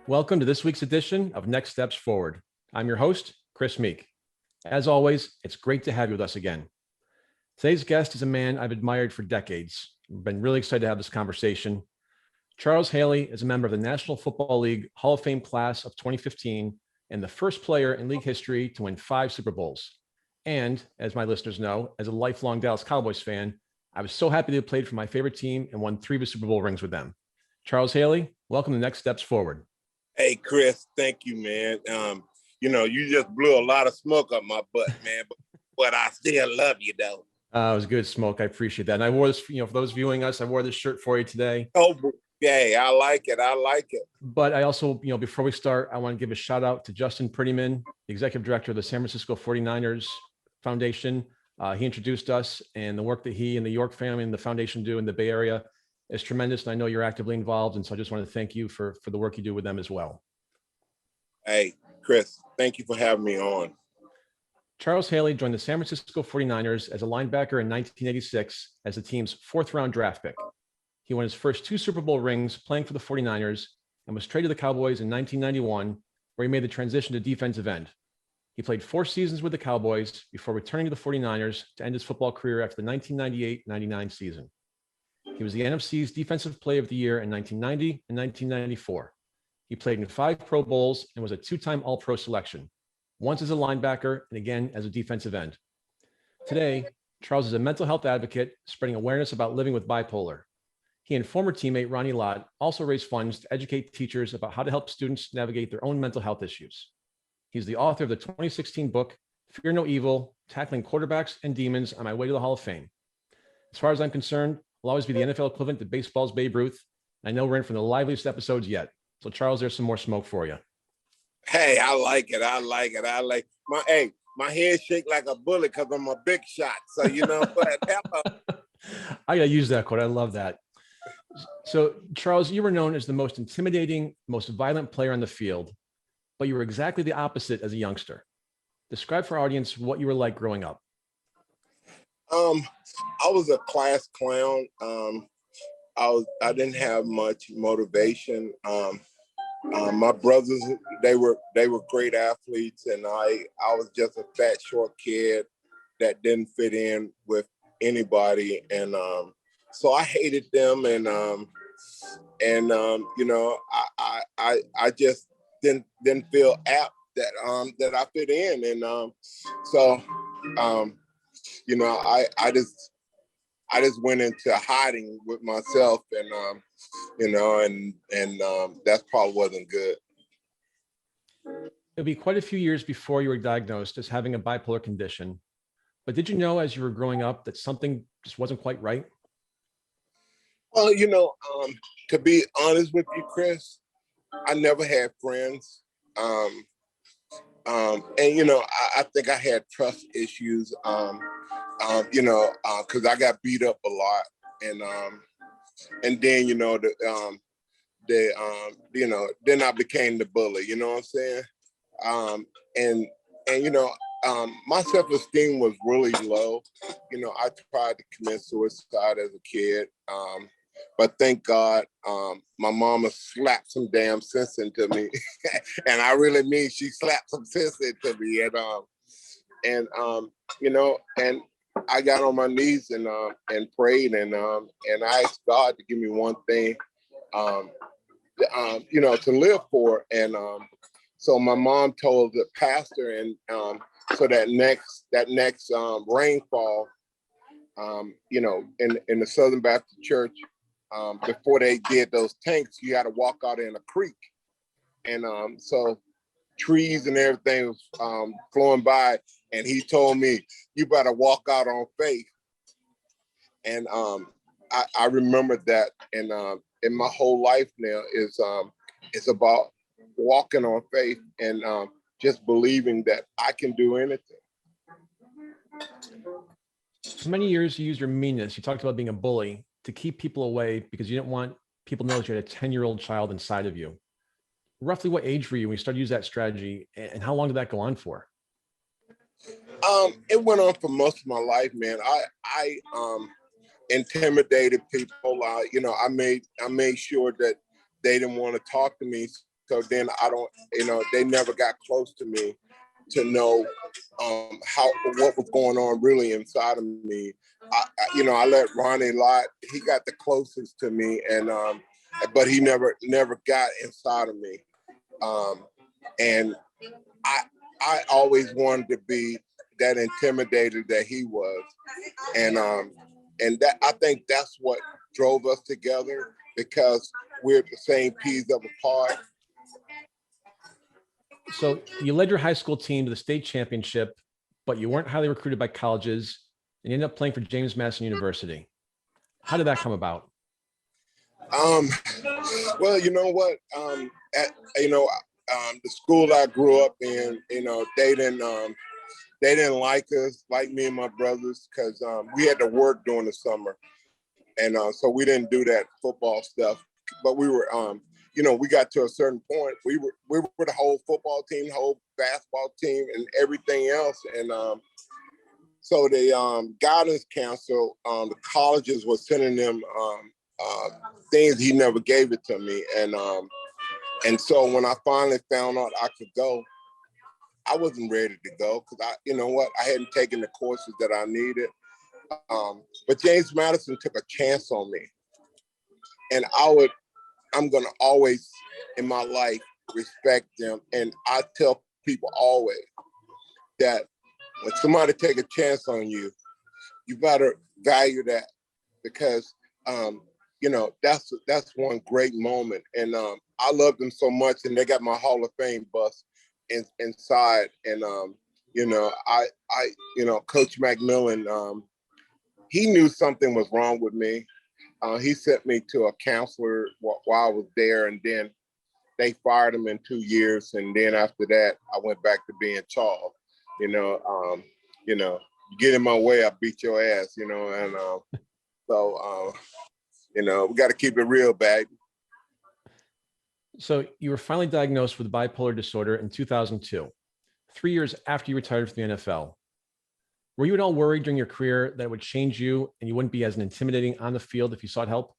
Welcome to this week's edition of Next Steps Forward. I'm your host, Chris Meek. As always, it's great to have you with us again. Today's guest is a man I've admired for decades. I've been really excited to have this conversation. Charles Haley is a member of the National Football League Hall of Fame class of 2015 and the first player in league history to win 5 Super Bowls. And as my listeners know, as a lifelong Dallas Cowboys fan, I was so happy they played for my favorite team and won 3 of the Super Bowl rings with them. Charles Haley, welcome to Next Steps Forward. Hey, Chris, thank you, man. You just blew a lot of smoke up my butt, man, but I still love you, though. It was good smoke. I appreciate that. And I wore this, for those viewing us, I wore this shirt for you today. Oh, yeah, I like it. But I also, before we start, I want to give a shout out to Justin Prettyman, the executive director of the San Francisco 49ers Foundation. He introduced us, and the work that he and the York family and the foundation do in the Bay Area is tremendous. And I know you're actively involved. And so I just want to thank you for the work you do with them as well. Hey, Chris, thank you for having me on. Charles Haley joined the San Francisco 49ers as a linebacker in 1986 as the team's 4th-round draft pick. He won his first 2 Super Bowl rings playing for the 49ers and was traded to the Cowboys in 1991, where he made the transition to defensive end. He played 4 seasons with the Cowboys before returning to the 49ers to end his football career after the 1998-99 season. He was the NFC's Defensive Player of the Year in 1990 and 1994. He played in 5 Pro Bowls and was a 2-time All-Pro selection, once as a linebacker and again as a defensive end. Today, Charles is a mental health advocate, spreading awareness about living with bipolar. He and former teammate Ronnie Lott also raise funds to educate teachers about how to help students navigate their own mental health issues. He's the author of the 2016 book, Fear No Evil, Tackling Quarterbacks and Demons on My Way to the Hall of Fame. As far as I'm concerned, will always be the NFL equivalent to baseball's Babe Ruth. I know we're in for the liveliest episodes yet. So Charles, there's some more smoke for you. Hey, I like it. My head shake like a bullet because I'm a big shot. So, I gotta use that quote. I love that. So Charles, you were known as the most intimidating, most violent player on the field, but you were exactly the opposite as a youngster. Describe for our audience what you were like growing up. I was a class clown. I didn't have much motivation. My brothers, they were great athletes, and I was just a fat, short kid that didn't fit in with anybody, and so I hated them, and I just didn't feel apt that I fit in, and I just went into hiding with myself, and that probably wasn't good. It'll be quite a few years before you were diagnosed as having a bipolar condition. But did you know as you were growing up that something just wasn't quite right? Well, to be honest with you, Chris, I never had friends. I think I had trust issues. Because I got beat up a lot, and then then I became the bully. You know what I'm saying? My self-esteem was really low. I tried to commit suicide as a kid, but thank God, my mama slapped some damn sense into me, and I really mean she slapped some sense into me, and I got on my knees and prayed, and I asked God to give me one thing, to live for. And so my mom told the pastor, and so that next rainfall, in the Southern Baptist Church, before they did those tanks, you had to walk out in a creek, and so trees and everything was flowing by. And he told me, you better walk out on faith. And I remember that. And in my whole life now it's about walking on faith and just believing that I can do anything. For many years, you used your meanness. You talked about being a bully to keep people away because you didn't want people to know that you had a 10-year-old child inside of you. Roughly what age were you when you started to use that strategy, and how long did that go on for? It went on for most of my life, man. I intimidated people. I made sure that they didn't want to talk to me. so then I don't, they never got close to me to know what was going on really inside of me. I let Ronnie Lott, he got the closest to me, and but he never got inside of me. And I always wanted to be that intimidated that he was, and that, I think that's what drove us together, because we're the same peas of a pod. So you led your high school team to the state championship, but you weren't highly recruited by colleges, and you ended up playing for James Madison University. How did that come about? Well, you know what? The school I grew up in, they didn't like us, like me and my brothers, because we had to work during the summer, and so we didn't do that football stuff. But we were, we got to a certain point. We were the whole football team, the whole basketball team, and everything else. And so the guidance council, the colleges were sending them things. He never gave it to me, and so when I finally found out I could go, I wasn't ready to go, because I hadn't taken the courses that I needed. But James Madison took a chance on me, and I'm gonna always in my life respect them. And I tell people always that when somebody take a chance on you, you better value that, because that's one great moment. And I love them so much, and they got my Hall of Fame bus inside. And Coach McMillan, he knew something was wrong with me. He sent me to a counselor while I was there, and then they fired him in 2 years. And then after that, I went back to being Charles. You get in my way, I beat your ass. And so we got to keep it real, baby. So you were finally diagnosed with bipolar disorder in 2002, 3 years after you retired from the NFL. Were you at all worried during your career that it would change you and you wouldn't be as intimidating on the field if you sought help?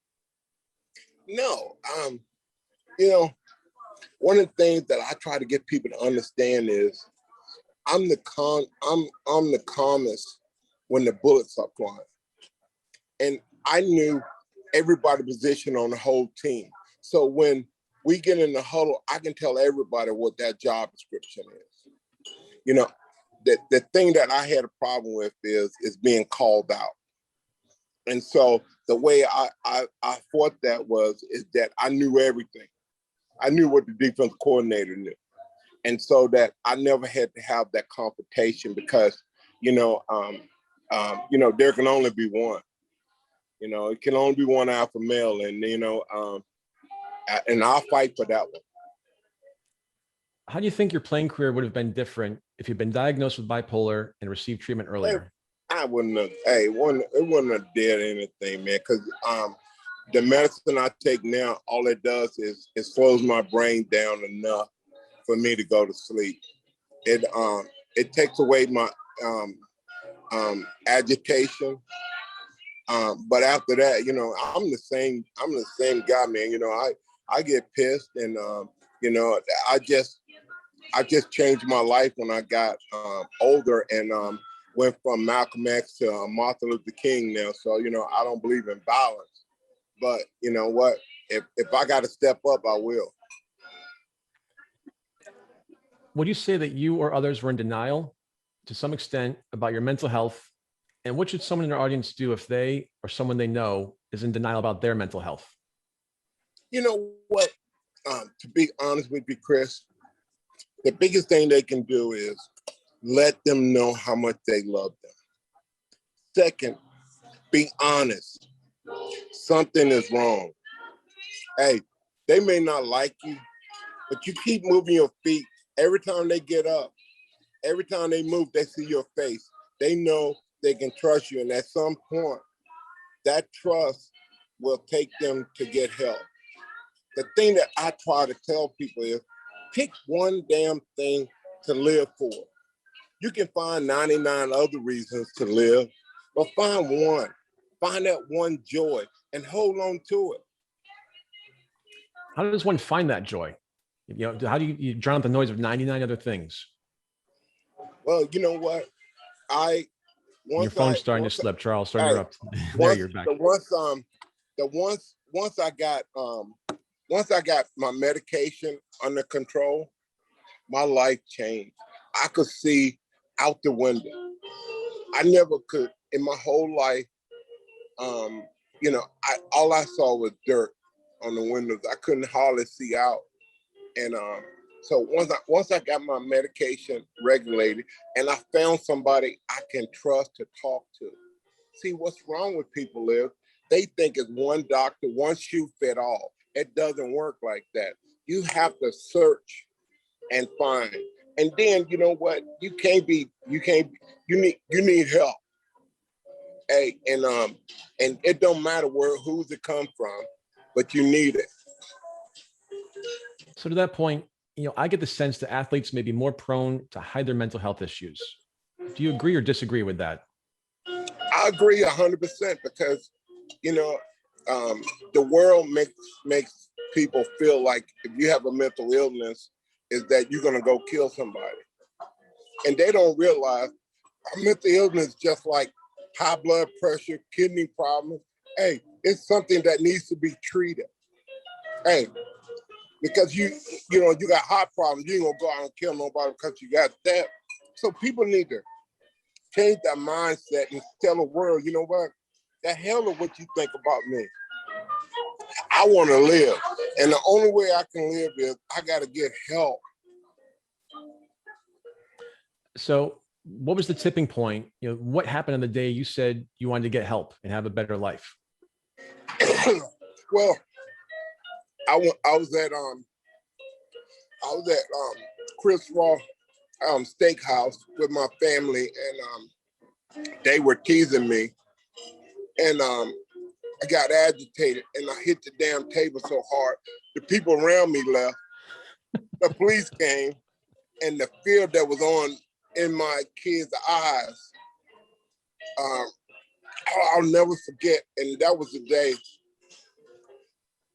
No. One of the things that I try to get people to understand is I'm the calmest when the bullets are flying. And I knew everybody's position on the whole team. So when we get in the huddle, I can tell everybody what that job description is. The thing that I had a problem with is being called out. And so the way I fought that is that I knew everything. I knew what the defense coordinator knew. And so that I never had to have that confrontation, because, there can only be one. It can only be one alpha male, and I'll fight for that one. How do you think your playing career would have been different if you'd been diagnosed with bipolar and received treatment earlier? I wouldn't have, it wouldn't have did anything, man, because the medicine I take now, all it does is it slows my brain down enough for me to go to sleep. It takes away my agitation. But after that, I'm the same guy, man. I get pissed, and I just changed my life when I got older, and went from Malcolm X to Martin Luther King now. So, I don't believe in violence, but you know what? If I got to step up, I will. Would you say that you or others were in denial to some extent about your mental health? And what should someone in their audience do if they or someone they know is in denial about their mental health? You know what? To be honest with you, Chris, the biggest thing they can do is let them know how much they love them. Second, be honest. Something is wrong. Hey, they may not like you, but you keep moving your feet. Every time they get up, every time they move, they see your face. They know they can trust you. And at some point, that trust will take them to get help. The thing that I try to tell people is pick one damn thing to live for. You can find 99 other reasons to live, but find one. Find that one joy and hold on to it. How does one find that joy? How do you drown out the noise of 99 other things? Well, you know what? I Your once phone's I starting to once slip, Charles. Sorry to I interrupt. There, once you're back. the once the once I got my medication under control, my life changed. I could see out the window. I never could in my whole life. All I saw was dirt on the windows. I couldn't hardly see out. And so once I got my medication regulated and I found somebody I can trust to talk to. See, what's wrong with people is they think it's one doctor, one shoe fit all. It doesn't work like that. You have to search and find. And then you know what? You need help. Hey, and it don't matter who's it come from, but you need it. So to that point, I get the sense that athletes may be more prone to hide their mental health issues. Do you agree or disagree with that? I agree 100% because, the world makes people feel like if you have a mental illness, is that you're gonna go kill somebody, and they don't realize a mental illness just like high blood pressure, kidney problems. Hey, it's something that needs to be treated. Hey, because you got heart problems, you ain't gonna go out and kill nobody because you got that. So people need to change that mindset and tell the world, you know what? The hell of what you think about me. I want to live. And the only way I can live is I got to get help. So what was the tipping point? What happened on the day you said you wanted to get help and have a better life? Well, I was at Chris Raw steakhouse with my family, and they were teasing me, and I got agitated and I hit the damn table so hard. The people around me left. The police came, and the fear that was on in my kids' eyes, I'll never forget. And that was the day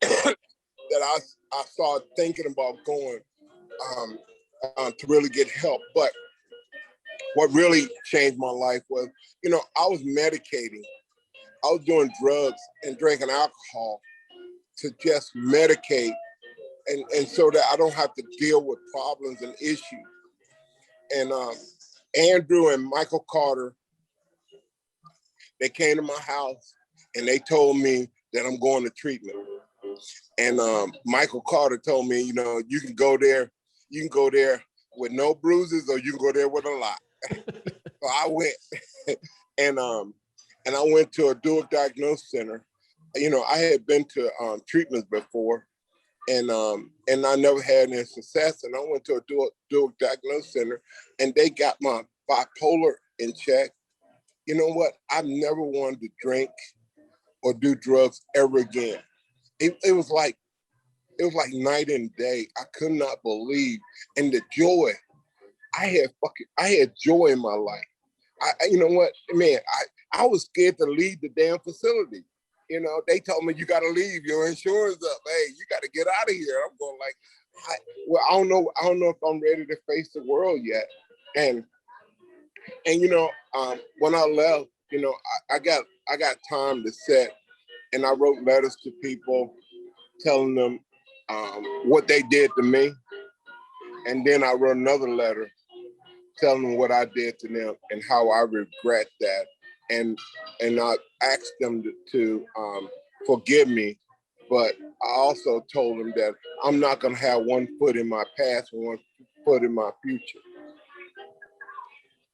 that I started thinking about going to really get help. But what really changed my life was, I was medicating. I was doing drugs and drinking alcohol to just medicate and so that I don't have to deal with problems and issues. And Andrew and Michael Carter, they came to my house and they told me that I'm going to treatment. And Michael Carter told me, you can go there with no bruises or you can go there with a lot. So I went and I went to a dual diagnosis center. I had been to treatments before, and I never had any success. And I went to a dual diagnosis center, and they got my bipolar in check. You know what? I never wanted to drink or do drugs ever again. It was like night and day. I could not believe, and the joy I had joy in my life. You know what, man? I was scared to leave the damn facility. They told me you got to leave. Your insurance up. Hey, you got to get out of here. I'm going like, I don't know if I'm ready to face the world yet. And when I left, I got time to sit, and I wrote letters to people, telling them what they did to me, and then I wrote another letter telling them what I did to them and how I regret that. And I asked them to forgive me, but I also told them that I'm not going to have one foot in my past and one foot in my future.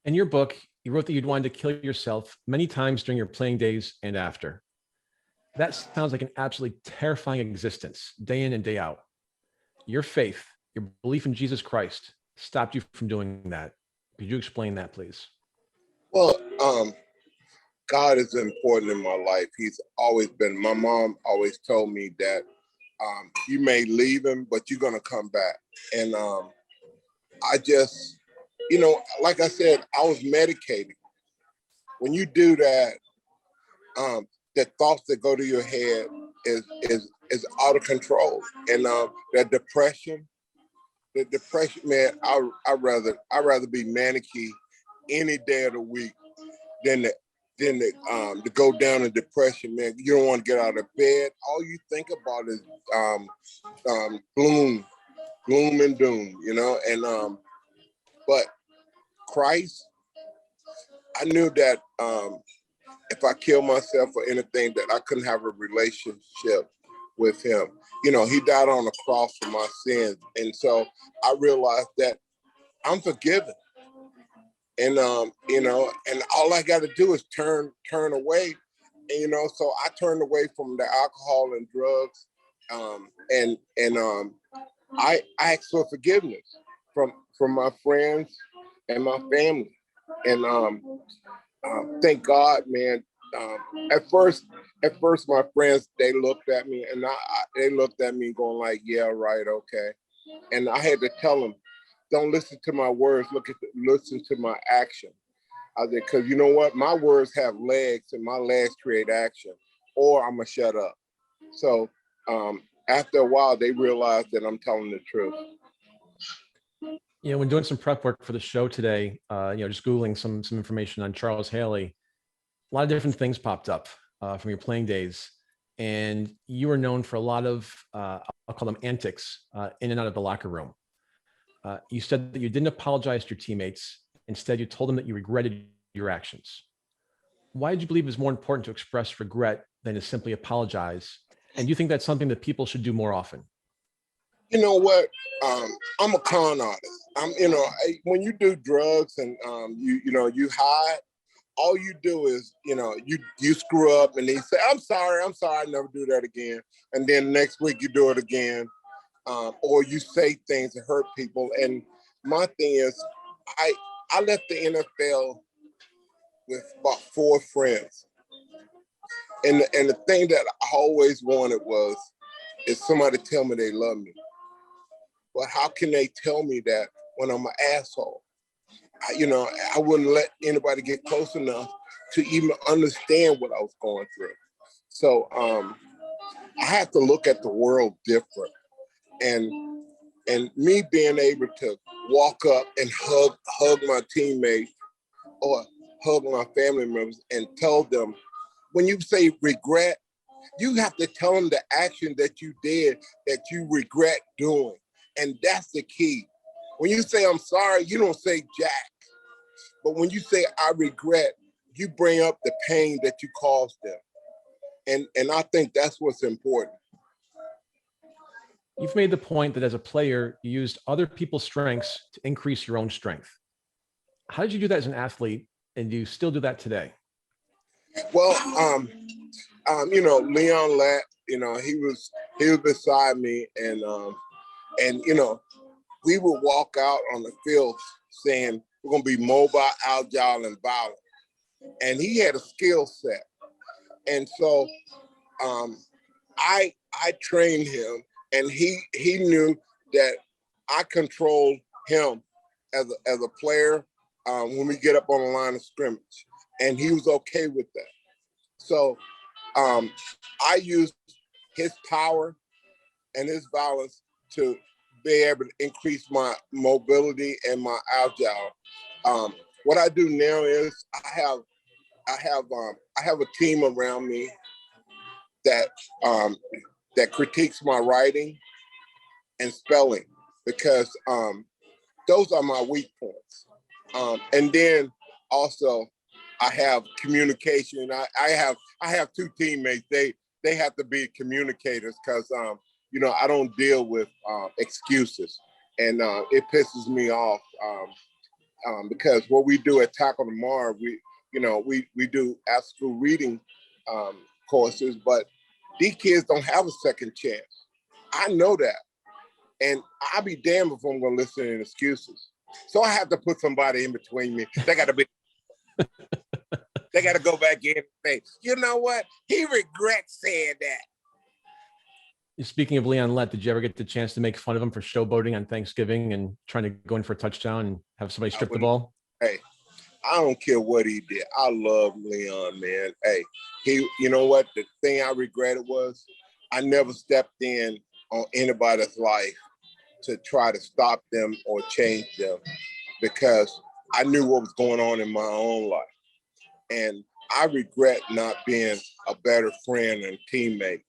In your book, you wrote that you'd wanted to kill yourself many times during your playing days and after. That sounds like an absolutely terrifying existence, day in and day out. Your faith, your belief in Jesus Christ stopped you from doing that. Could you explain that, please? Well, God is important in my life. He's always been. My mom always told me that you may leave him, but you're going to come back. And I just, like I said, I was medicating. When you do that, the thoughts that go to your head is out of control. And that depression, the depression, man, I rather be manicky any day of the week than to go down in depression, man. You don't want to get out of bed. All you think about is gloom and doom, you know. And but Christ, I knew that if I killed myself or anything, that I couldn't have a relationship with him. You know, he died on the cross for my sins. And so I realized that I'm forgiven. And, you know, and all I got to do is turn away. And, you know, so I turned away from the alcohol and drugs. I asked for forgiveness from my friends and my family. And thank God, man. At first, my friends, they looked at me and they looked at me going like, yeah, right, okay. And I had to tell them, don't listen to my words, listen to my action. I said, because you know what? My words have legs and my legs create action, or I'm going to shut up. So after a while, they realized that I'm telling the truth. You know, when doing some prep work for the show today, just Googling some information on Charles Haley, a lot of different things popped up from your playing days. And you were known for a lot of, I'll call them antics in and out of the locker room. You said that you didn't apologize to your teammates. Instead, you told them that you regretted your actions. Why did you believe it was more important to express regret than to simply apologize? And do you think that's something that people should do more often? You know what? I'm a con artist. When you do drugs and you hide, all you do is, you screw up and they say, I'm sorry, I never do that again. And then next week you do it again. Or you say things that hurt people. And my thing is, I left the NFL with about 4 friends. And the thing that I always wanted is somebody tell me they love me. But how can they tell me that when I'm an asshole? I wouldn't let anybody get close enough to even understand what I was going through. So I have to look at the world different. And me being able to walk up and hug my teammates or hug my family members and tell them, when you say regret, you have to tell them the action that you did that you regret doing. And that's the key. When you say, I'm sorry, you don't say jack. But when you say, I regret, you bring up the pain that you caused them. And I think that's what's important. You've made the point that as a player, you used other people's strengths to increase your own strength. How did you do that as an athlete? And do you still do that today? Well, Leon Latt, he was beside me and we would walk out on the field saying, we're going to be mobile, agile, and violent. And he had a skill set. And so I trained him, and he knew that I controlled him as a player when we get up on the line of scrimmage. And he was okay with that. So I used his power and his violence to be able to increase my mobility and my agile. What I do now is I have a team around me that critiques my writing and spelling, because those are my weak points. And then also I have communication. I have 2 teammates. They have to be communicators, because I don't deal with excuses, and it pisses me off because what we do at Tackle Tomorrow, we do after-school reading courses, but these kids don't have a second chance. I know that, and I'll be damned if I'm going to listen to excuses. So I have to put somebody in between me. They got to go back in and say, you know what? He regrets saying that. Speaking of Leon Lett, did you ever get the chance to make fun of him for showboating on Thanksgiving and trying to go in for a touchdown and have somebody strip the ball? Hey, I don't care what he did. I love Leon, man. Hey, you know what? The thing I regretted was I never stepped in on anybody's life to try to stop them or change them, because I knew what was going on in my own life. And I regret not being a better friend and teammate.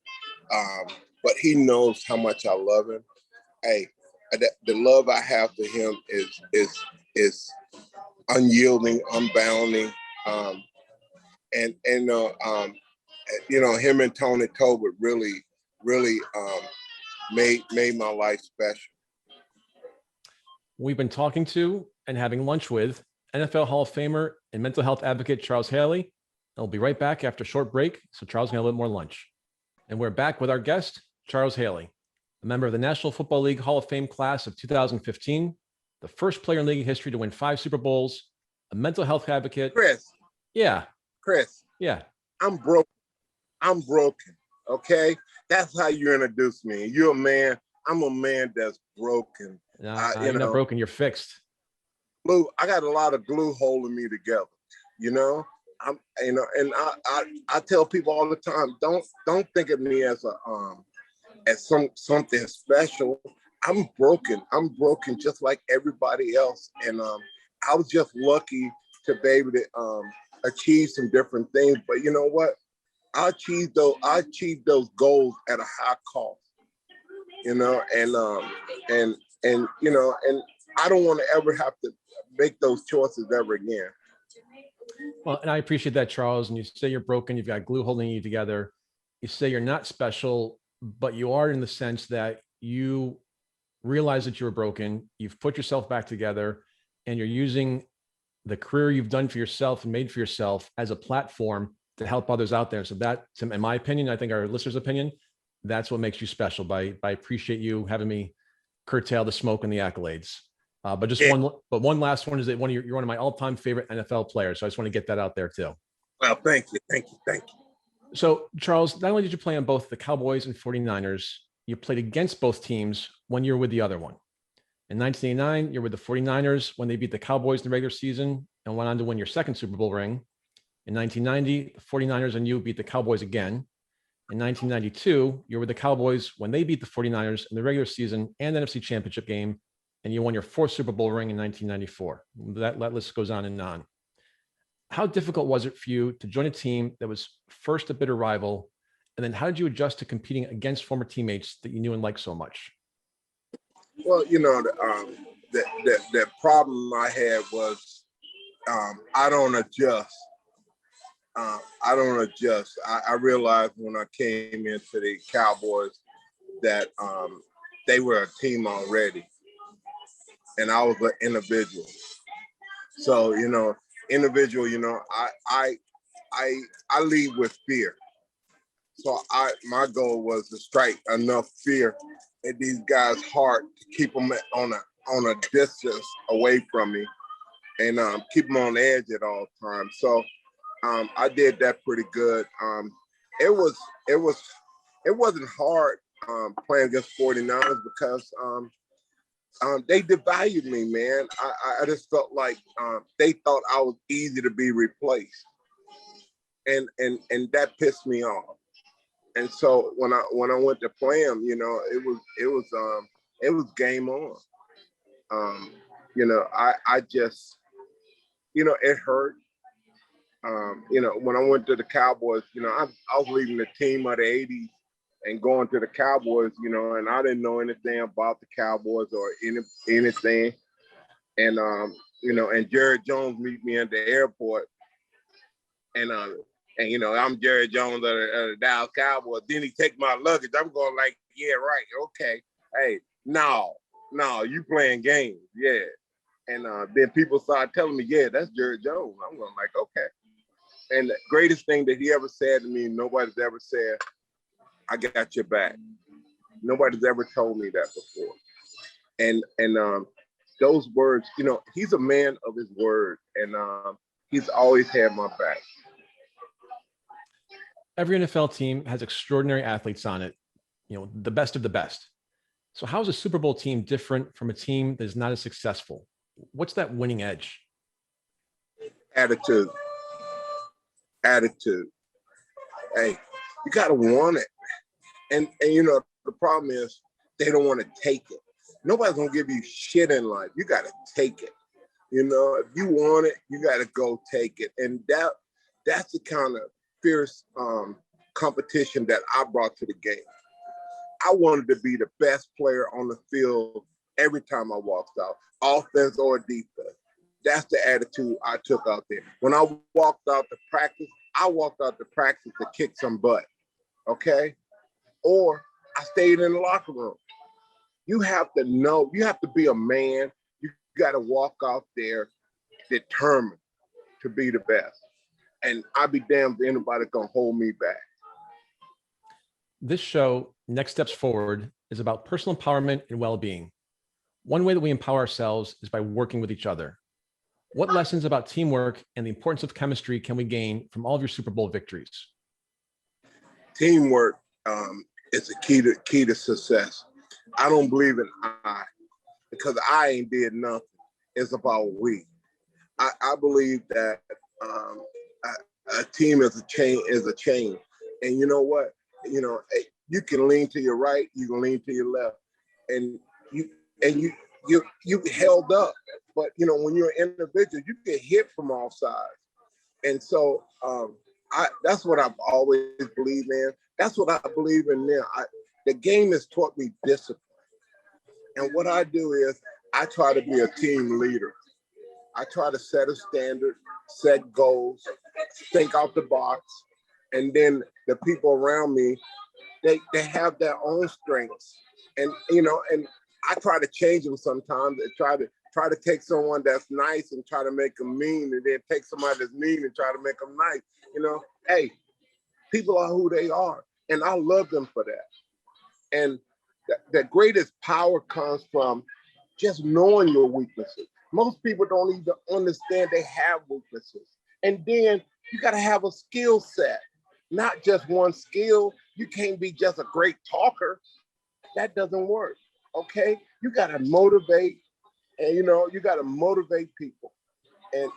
But he knows how much I love him. Hey, the love I have for him is unyielding, unbounding. And him and Tony Tolbert really made my life special. We've been talking to and having lunch with NFL Hall of Famer and mental health advocate Charles Haley. And we'll be right back after a short break. So Charles can have a little more lunch. And we're back with our guest, Charles Haley, a member of the National Football League Hall of Fame class of 2015, the first player in league history to win 5 Super Bowls, a mental health advocate. Chris. Yeah. Chris. Yeah. I'm broken. Okay. That's how you introduce me. You're a man. I'm a man that's broken. You're not broken. You're fixed. Glue. I got a lot of glue holding me together. And I tell people all the time, don't think of me as something special. I'm broken. I'm broken just like everybody else. And I was just lucky to be able to achieve some different things. But you know what? I achieved those goals at a high cost. And I don't want to ever have to make those choices ever again. Well, and I appreciate that, Charles. And you say you're broken, you've got glue holding you together. You say you're not special, but you are, in the sense that you realize that you're broken. You've put yourself back together, and you're using the career you've done for yourself and made for yourself as a platform to help others out there. So that, in my opinion, I think our listeners' opinion, that's what makes you special. I appreciate you having me curtail the smoke and the accolades. One last one is that you're one of my all-time favorite NFL players. So I just want to get that out there too. Well, thank you. So Charles, not only did you play on both the Cowboys and 49ers, you played against both teams when you were with the other one. In 1989, you're with the 49ers when they beat the Cowboys in the regular season and went on to win your second Super Bowl ring. In 1990, the 49ers and you beat the Cowboys again. In 1992, you're with the Cowboys when they beat the 49ers in the regular season and NFC Championship game, and you won your 4th Super Bowl ring in 1994. That list goes on and on. How difficult was it for you to join a team that was first a bitter rival, and then how did you adjust to competing against former teammates that you knew and liked so much? Well, the problem I had was I don't adjust. I realized when I came into the Cowboys that they were a team already, and I was an individual. So individual. I lead with fear. So my goal was to strike enough fear in these guys' heart to keep them on a distance away from me, and keep them on edge at all times. So I did that pretty good. It wasn't hard playing against 49ers because they devalued me, man. I just felt like they thought I was easy to be replaced, and that pissed me off. And so when I went to play them, it was game on. I just, it hurt. When I went to the Cowboys, I was leaving the team of the 80s and going to the Cowboys, and I didn't know anything about the Cowboys or anything. And, and Jerry Jones meet me at the airport. And I'm Jerry Jones of the Dallas Cowboys. Then he take my luggage. I'm going like, yeah, right. Okay. Hey, no, you playing games. Yeah. And then people started telling me, yeah, that's Jerry Jones. I'm going like, okay. And the greatest thing that he ever said to me, nobody's ever said, I got your back. Nobody's ever told me that before. And those words, he's a man of his word, and he's always had my back. Every NFL team has extraordinary athletes on it, the best of the best. So how is a Super Bowl team different from a team that is not as successful? What's that winning edge? Attitude. Hey, you got to want it. And the problem is they don't want to take it. Nobody's gonna give you shit in life. You gotta take it. You know, if you want it, you gotta go take it. And that's the kind of fierce competition that I brought to the game. I wanted to be the best player on the field every time I walked out, offense or defense. That's the attitude I took out there. When I walked out to practice, I walked out to practice to kick some butt, okay? Or I stayed in the locker room. You have to know, you have to be a man. You got to walk out there determined to be the best. And I'd be damned if anybody can hold me back. This show, Next Steps Forward, is about personal empowerment and well-being. One way that we empower ourselves is by working with each other. What lessons about teamwork and the importance of chemistry can we gain from all of your Super Bowl victories? Teamwork is the key to success. I don't believe in I, because I ain't did nothing. It's about we. I believe that a team is a chain. And you know what? You know, you can lean to your right, you can lean to your left, and you held up. But you know, when you're an individual, you get hit from all sides. And so that's what I've always believed in. That's what I believe in now. The game has taught me discipline. And what I do is I try to be a team leader. I try to set a standard, set goals, think out the box, and then the people around me, they have their own strengths. And you know, and I try to change them sometimes and try to take someone that's nice and try to make them mean, and then take somebody that's mean and try to make them nice. You know, hey, people are who they are, and I love them for that. And the greatest power comes from just knowing your weaknesses. Most people don't even understand they have weaknesses. And then you got to have a skill set, not just one skill. You can't be just a great talker. That doesn't work. Okay, you got to motivate, and you know, you got to motivate people, and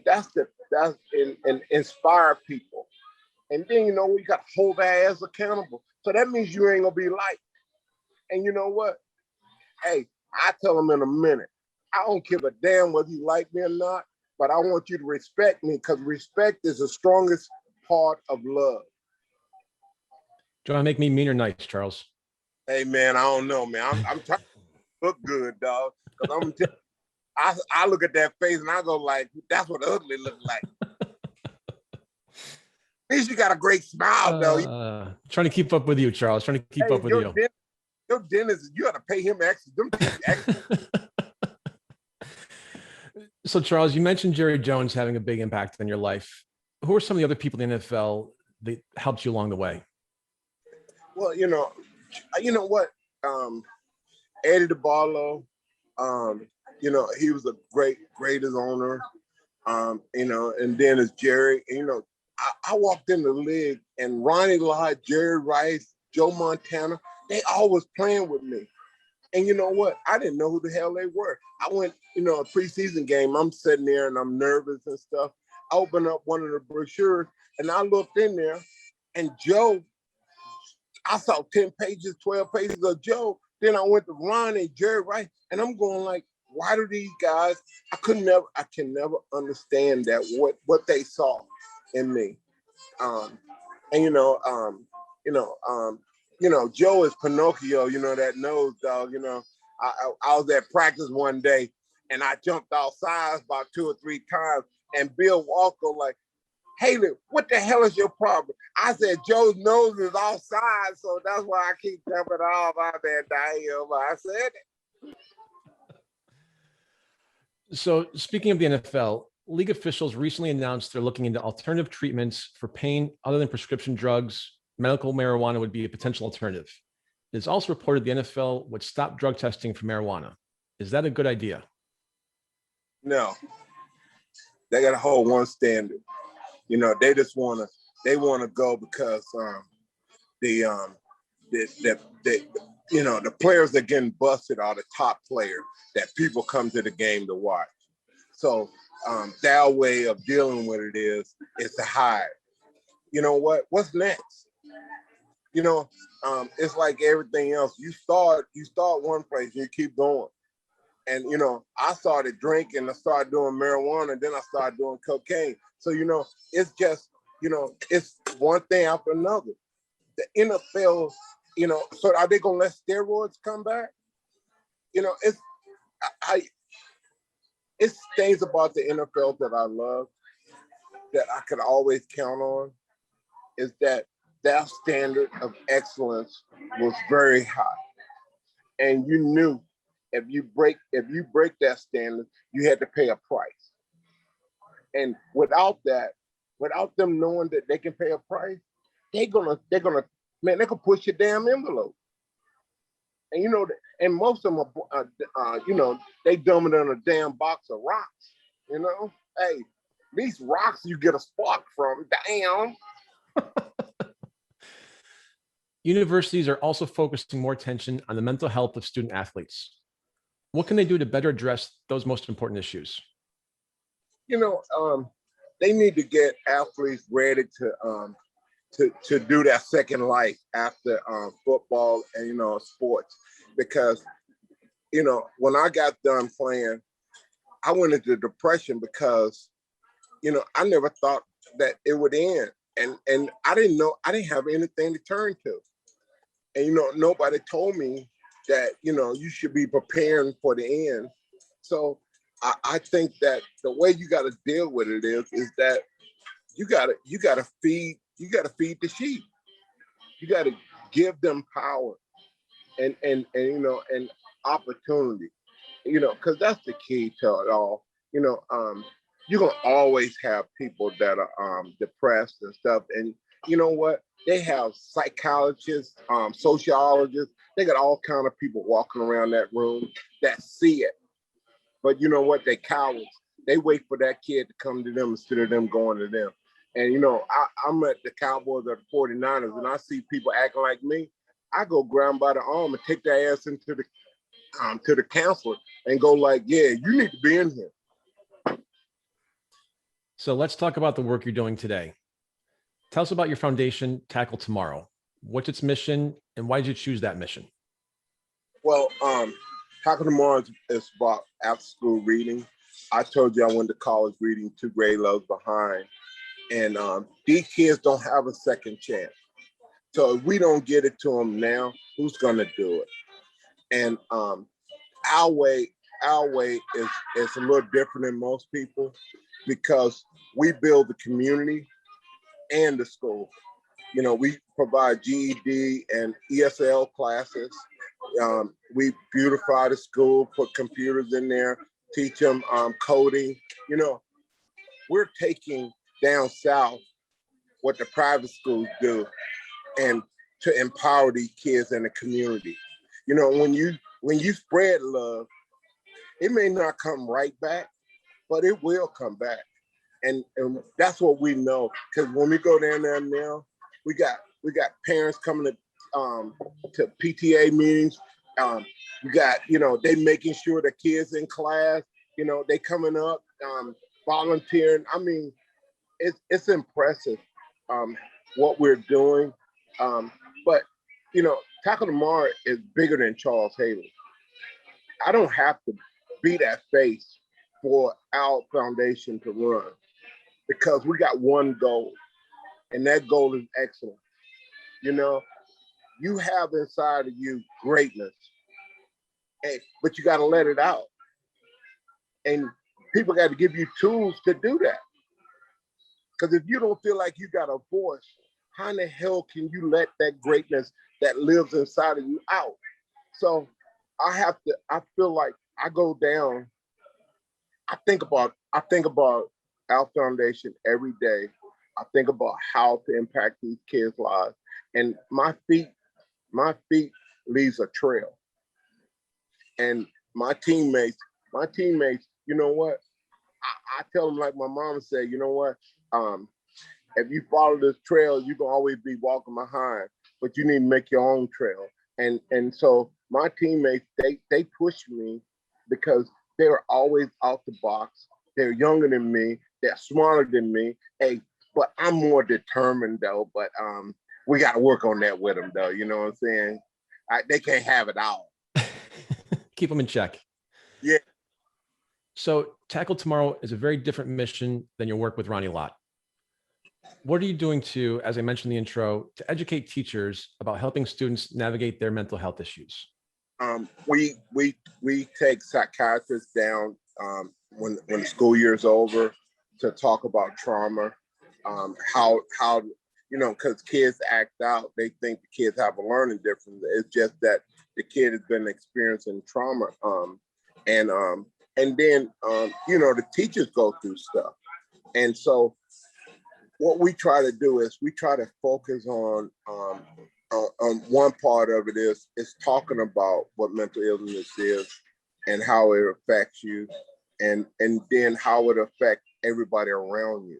that's inspire people. And then, you know, we got to hold their ass accountable. So that means you ain't gonna be liked. And you know what? Hey, I tell them in a minute, I don't give a damn whether you like me or not, but I want you to respect me, because respect is the strongest part of love. Do you want to make me mean or nice, Charles? Hey man, I don't know, man. I'm trying to look good, dog. Because I'm telling you, I look at that face and I go like, that's what ugly looks like. At least you got a great smile, though. Trying to keep up with you, Charles. Trying to keep up with you. Your dentist, you got to pay him extra. So, Charles, you mentioned Jerry Jones having a big impact on your life. Who are some of the other people in the NFL that helped you along the way? Well, you know what? Eddie DeBarlo, you know, he was a greatest owner. You know, and then as Jerry, you know, I walked in the league and Ronnie Lott, Jerry Rice, Joe Montana, they all was playing with me. And you know what? I didn't know who the hell they were. I went, you know, a preseason game. I'm sitting there and I'm nervous and stuff. I opened up one of the brochures and I looked in there, and Joe, I saw 10 pages, 12 pages of Joe. Then I went to Ron and Jerry Rice, and I'm going like, why do these guys? I can never understand that what they saw in me. And Joe is Pinocchio. You know, that nose dog. You know, I was at practice one day, and I jumped outside about 2 or 3 times, and Bill Walker like, Haley, what the hell is your problem? I said, Joe's nose is offside, so that's why I keep jumping off out there. I said it. So speaking of the NFL, league officials recently announced they're looking into alternative treatments for pain other than prescription drugs. Medical marijuana would be a potential alternative. It's also reported the NFL would stop drug testing for marijuana. Is that a good idea? No. They got to hold one standard. You know, they just want to go because the players that getting busted are the top players that people come to the game to watch. So their way of dealing with it is to hide. You know what? What's next? It's like everything else. You start one place and you keep going. And I started drinking, I started doing marijuana, and then I started doing cocaine. So it's just it's one thing after another. The NFL, so are they gonna let steroids come back? It's it's things about the NFL that I love that I could always count on is that their standard of excellence was very high. And you knew if you break that standard, you had to pay a price. And without them knowing that they can pay a price, they're gonna man, they can push your damn envelope. And and most of them are they dumber than a damn box of rocks. Hey, these rocks you get a spark from. Damn. Universities are also focusing more attention on the mental health of student athletes. What can they do to better address those most important issues? They need to get athletes ready to do that second life after football and sports, because when I got done playing, I went into depression because I never thought that it would end, and I didn't have anything to turn to, and nobody told me that you should be preparing for the end. So I think that the way you got to deal with it is that you gotta feed the sheep. You got to give them power and opportunity. Because that's the key to it all. You're gonna always have people that are depressed and stuff, and you know what? They have psychologists, sociologists. They got all kind of people walking around that room that see it. But you know what? They cowards. They wait for that kid to come to them instead of them going to them. And I'm at the Cowboys or the 49ers, and I see people acting like me. I go grab them by the arm and take their ass into the counselor and go like, yeah, you need to be in here. So let's talk about the work you're doing today. Tell us about your foundation, Tackle Tomorrow. What's its mission, and why did you choose that mission? Well, Tackle Tomorrow is about after-school reading. I told you I went to college reading 2 grade levels behind, and these kids don't have a second chance. So if we don't get it to them now, who's gonna do it? And our way is a little different than most people because we build the community and the school. We provide GED and ESL classes. We beautify the school, put computers in there, teach them coding. We're taking down south what the private schools do and to empower these kids in the community. When you spread love, it may not come right back, but it will come back. And that's what we know. Because when we go down there now, we got parents coming to PTA meetings. We got, they making sure the kids in class, they coming up, volunteering. I mean, it's impressive what we're doing. But Tackle Tomorrow is bigger than Charles Haley. I don't have to be that face for our foundation to run because we got one goal, and that goal is excellence. You have inside of you greatness, but you got to let it out. And people got to give you tools to do that. Because if you don't feel like you got a voice, how in the hell can you let that greatness that lives inside of you out? So I feel like I go down. I think about our foundation every day. I think about how to impact these kids' lives. And my feet leaves a trail. And my teammates, you know what? I tell them like my mama said, you know what? If you follow this trail, you can always be walking behind, but you need to make your own trail. And so my teammates, they push me because they're always out the box. They're younger than me. They're smarter than me. Hey, but I'm more determined though. But we got to work on that with them, though. You know what I'm saying? They can't have it all. Keep them in check. Yeah. So Tackle Tomorrow is a very different mission than your work with Ronnie Lott. What are you doing to, as I mentioned in the intro, to educate teachers about helping students navigate their mental health issues? We take psychiatrists down when the school year is over to talk about trauma, how because kids act out. They think the kids have a learning difference. It's just that the kid has been experiencing trauma, and then the teachers go through stuff, and so what we try to do is we try to focus on one part of it is talking about what mental illness is and how it affects you, and then how it affects everybody around you.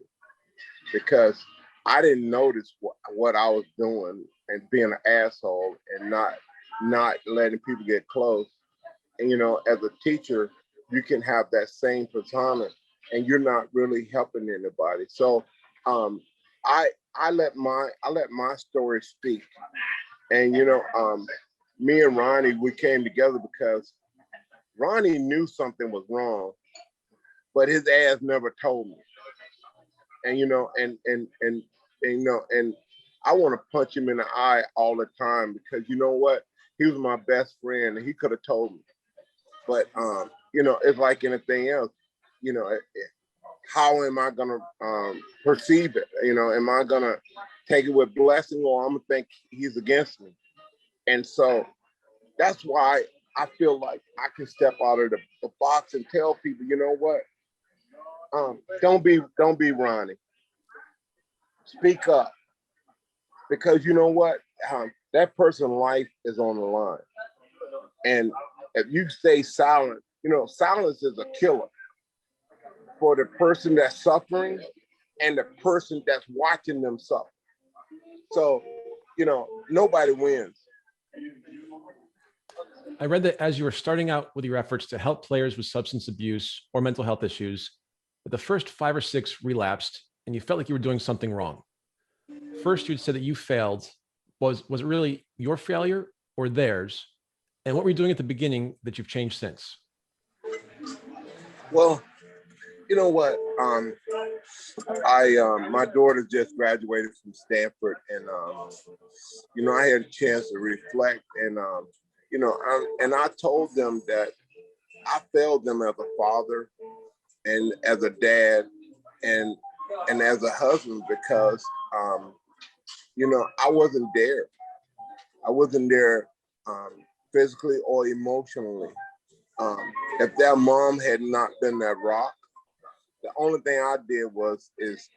Because I didn't notice what I was doing and being an asshole and not letting people get close. And as a teacher, you can have that same persona and you're not really helping anybody. So I let my story speak. And me and Ronnie, we came together because Ronnie knew something was wrong, but his ass never told me. And and I want to punch him in the eye all the time, because you know what? He was my best friend and he could have told me. But it's like anything else. How am I gonna perceive it? Am I gonna take it with blessing, or I'm gonna think he's against me? And so that's why I feel like I can step out of the box and tell people, you know what? Don't be Ronnie. Speak up, because you know what? That person's life is on the line, and if you stay silent, silence is a killer for the person that's suffering and the person that's watching them suffer. So, nobody wins. I read that as you were starting out with your efforts to help players with substance abuse or mental health issues, that the first 5 or 6 relapsed and you felt like you were doing something wrong. First, you'd said that you failed. Was it really your failure or theirs? And what were you doing at the beginning that you've changed since? Well, you know what? My daughter just graduated from Stanford, and I had a chance to reflect, and and I told them that I failed them as a father, and as a dad, and as a husband, because I wasn't there. I wasn't there physically or emotionally. If that mom had not been that rock, the only thing I did is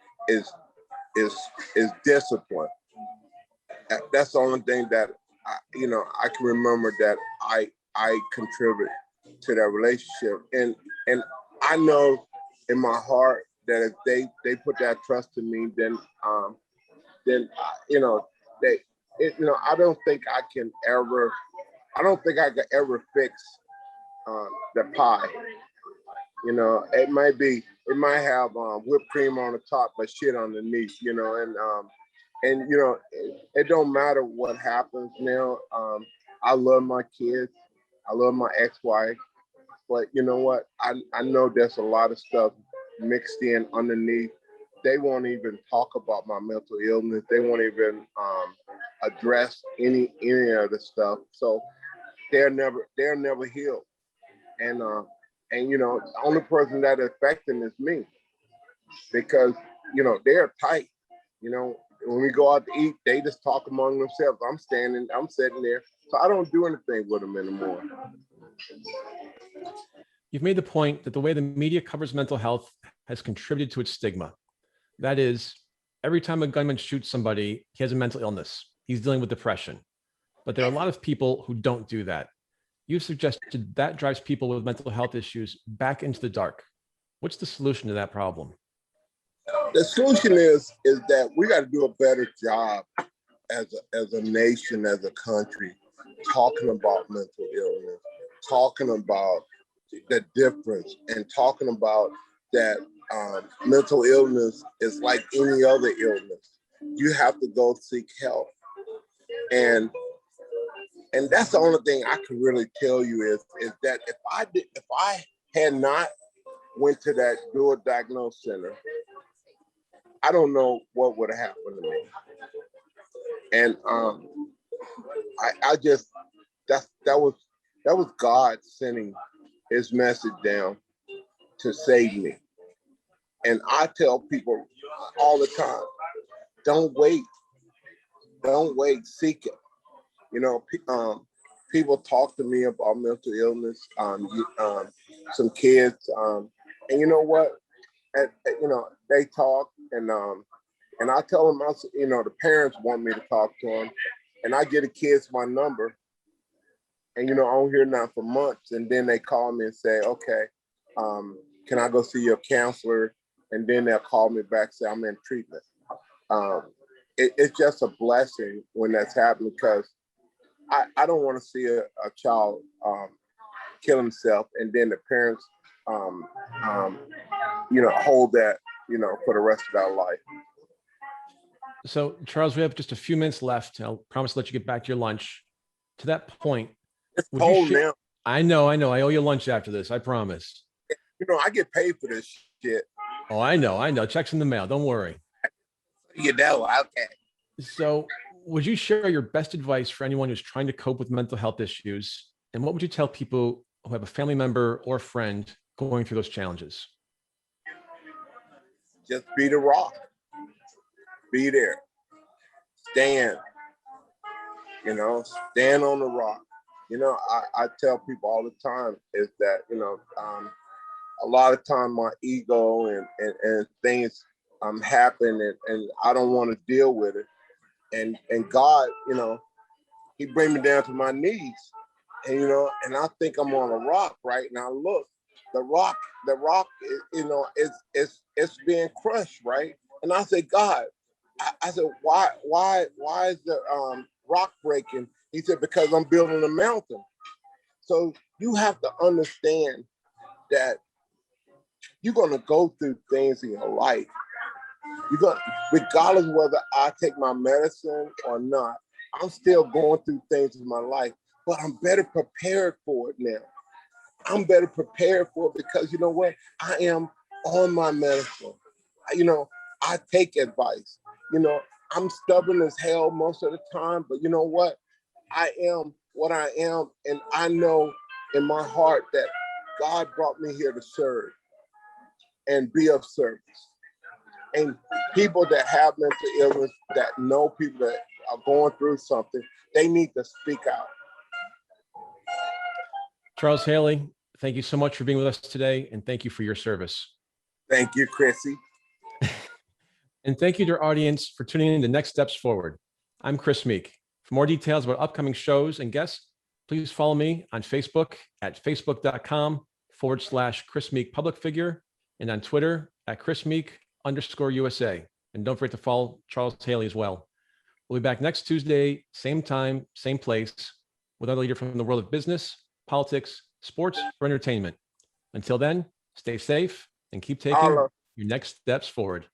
discipline. That's the only thing that I can remember that I contribute to that relationship, and I know in my heart that if they put that trust in me, then I don't think I can ever. I don't think I could ever fix the pie. It might have whipped cream on the top, but shit underneath. It don't matter what happens now. I love my kids. I love my ex-wife, but you know what? I know there's a lot of stuff mixed in underneath. They won't even talk about my mental illness. They won't even address any of the stuff. So they're never healed. And the only person that affects them is me, because they're tight. When we go out to eat, they just talk among themselves. I'm sitting there, so I don't do anything with them anymore. You've made the point that the way the media covers mental health has contributed to its stigma. That is, every time a gunman shoots somebody, he has a mental illness. He's dealing with depression. But there are a lot of people who don't do that. You've suggested that drives people with mental health issues back into the dark. What's the solution to that problem? The solution is that we got to do a better job as a nation, as a country, talking about mental illness, talking about the difference, and talking about that mental illness is like any other illness. You have to go seek help. And that's the only thing I can really tell you is that if I had not went to that dual diagnosis center, I don't know what would have happened to me. And I just that was God sending his message down to save me. And I tell people all the time, don't wait, seek it. You know, people talk to me about mental illness, some kids, and you know what? You know, they talk, and I tell them, you know, the parents want me to talk to them, and I get the kids my number, and you know, I don't hear nothing for months, and then they call me and say, okay, can I go see your counselor? And then they'll call me back, say I'm in treatment. It's just a blessing when that's happening, because I don't want to see a child kill himself and then the parents, you know, hold that, you know, for the rest of our life. So, Charles, we have just a few minutes left. I'll promise to let you get back to your lunch. To that point, it's cold now. I know. I owe you lunch after this. I promise. You know, I get paid for this shit. Oh, I know. Check's in the mail. Don't worry. You know, okay. So, would you share your best advice for anyone who's trying to cope with mental health issues? And what would you tell people who have a family member or friend going through those challenges? Just be the rock. Be there. Stand. You know, stand on the rock. You know, I tell people all the time is that, you know, a lot of time my ego and things happen and I don't want to deal with it. And God, you know, he bring me down to my knees, and you know, and I think I'm on a rock, right? And I look, the rock, you know, it's being crushed, right? And I said, God, I said, why is the rock breaking? He said, because I'm building a mountain. So you have to understand that you're gonna go through things in your life. You're gonna, regardless of whether I take my medicine or not, I'm still going through things in my life, but I'm better prepared for it now. I'm better prepared for it because you know what? I am on my medicine. You know, I take advice. You know, I'm stubborn as hell most of the time, but you know what? I am what I am, and I know in my heart that God brought me here to serve and be of service. And people that have mental illness, that know people that are going through something, they need to speak out. Charles Haley, thank you so much for being with us today, and thank you for your service. Thank you, Chrissy. And thank you to our audience for tuning in to Next Steps Forward. I'm Chris Meek. For more details about upcoming shows and guests, please follow me on Facebook at facebook.com/Chris Meek public figure, and on Twitter at Chris Meek_USA. And don't forget to follow Charles Haley as well. We'll be back next Tuesday, same time, same place, with another leader from the world of business, politics, sports, or entertainment. Until then, stay safe and keep taking your next steps forward.